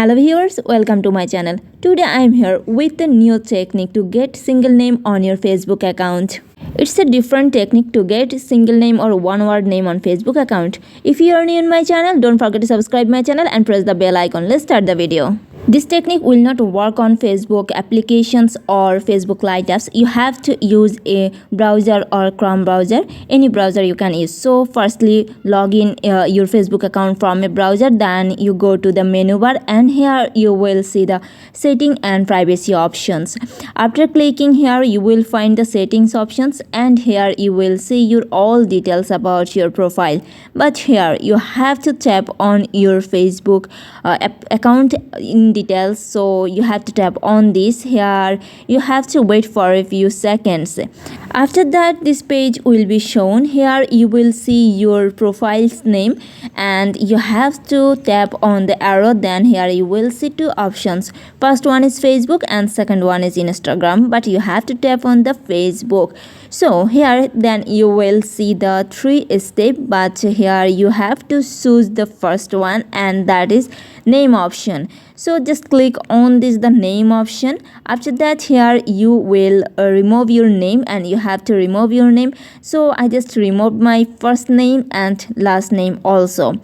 Hello viewers, welcome to my channel. Today I am here with a new technique to get single name on your Facebook account. It's a different technique to get single name or one word name on Facebook account. If you are new in my channel, don't forget to subscribe my channel and press the bell icon. Let's start the video. This technique will not work on Facebook applications or Facebook Lite apps. You have to use a browser or Chrome browser. Any browser you can use. So firstly, log in your Facebook account from a browser. Then you go to the menu bar and here you will see the setting and privacy options. After clicking here, you will find the settings options and here you will see your all details about your profile. But here you have to tap on your Facebook account in details, so you have to tap on this. Here you have to wait for a few seconds. After that, this page will be shown. Here you will see your profile's name and you have to tap on the arrow. Then here you will see two options. First one is Facebook and second one is Instagram, but you have to tap on the Facebook. So here then you will see the three step, but here you have to choose the first one and that is name option. So just click on this, the name option. After that, here you will remove your name and you have to remove your name. So I just removed my first name and last name also.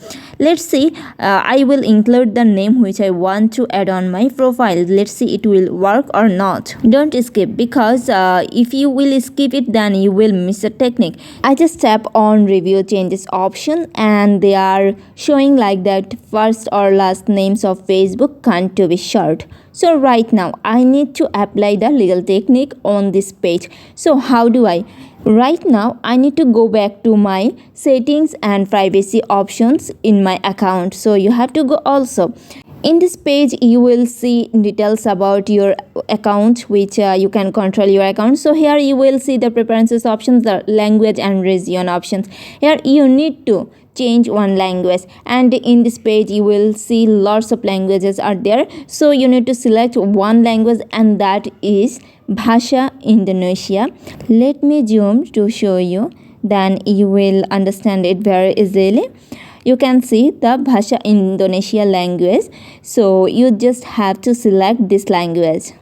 Let's see, I will include the name which I want to add on my profile. Let's see it will work or not. Don't skip, because if you will skip it, then you will miss a technique. I just tap on review changes option and they are showing like that first or last names of Facebook can't to be short. So right now I need to apply the legal technique on this page. So how do I? Right now I need to go back to my settings and privacy options in my account. So you have to go also. In this page you will see details about your account, which you can control your account. So here you will see the preferences options, the language and region options. Here you need to change one language, and in this page you will see lots of languages are there. So you need to select one language and that is Bhasha Indonesia. Let me zoom to show you, then you will understand it very easily. You can see the Bhasha Indonesia language, so you just have to select this language.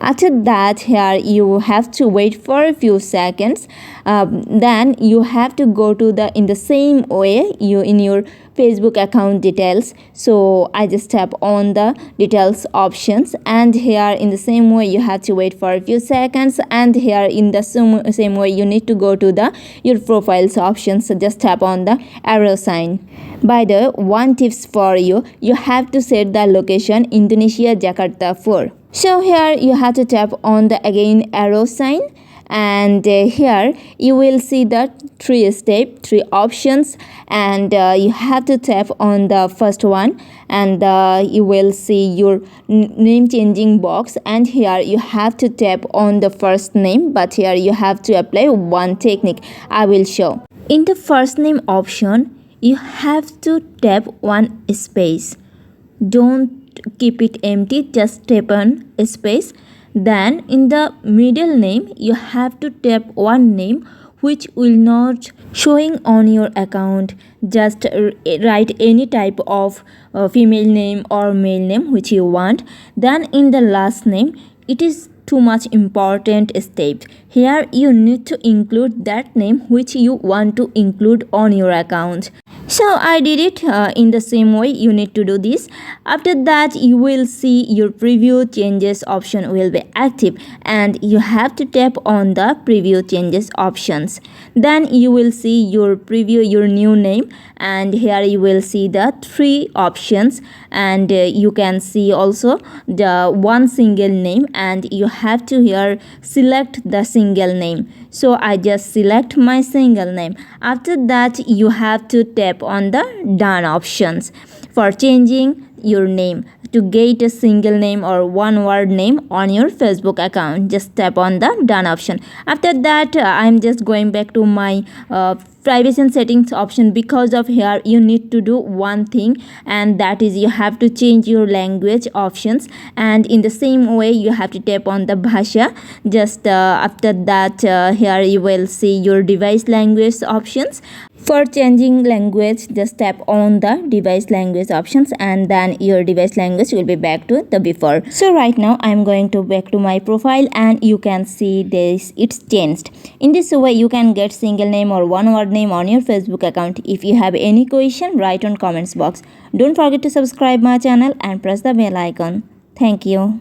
After that, here you have to wait for a few seconds. Then you have to go to the in the same way you in your Facebook account details. So I just tap on the details options and here in the same way you have to wait for a few seconds, and here in the same way you need to go to the your profiles options. So just tap on the arrow sign. By the way, one tips for you, you have to set the location Indonesia Jakarta 4. So here you have to tap on the again arrow sign and here you will see the three options and you have to tap on the first one and you will see your name changing box, and here you have to tap on the first name, but here you have to apply one technique I will show. In the first name option you have to tap one space. Don't keep it empty, just tap on a space. Then in the middle name you have to tap one name which will not showing on your account. Just write any type of female name or male name which you want. Then in the last name, it is too much important step. Here you need to include that name which you want to include on your account. So I did it in the same way you need to do this. After that you will see your preview changes option will be active and you have to tap on the preview changes options. Then you will see your preview your new name, and here you will see the three options, and you can see also the one single name, and you have to here select the single name. So I just select my single name. After that you have to tap on the done options for changing your name to get a single name or one word name on your Facebook account. Just tap on the done option. After that I'm just going back to my privacy and settings option, because of here you need to do one thing, and that is you have to change your language options, and in the same way you have to tap on the Bhasha. Just after that here you will see your device language options. For changing language, just tap on the device language options and then your device language will be back to the before. So right now I am going to back to my profile and you can see this, it's changed. In this way you can get single name or one word name on your Facebook account. If you have any question, write on comments box. Don't forget to subscribe my channel and press the bell icon. Thank you.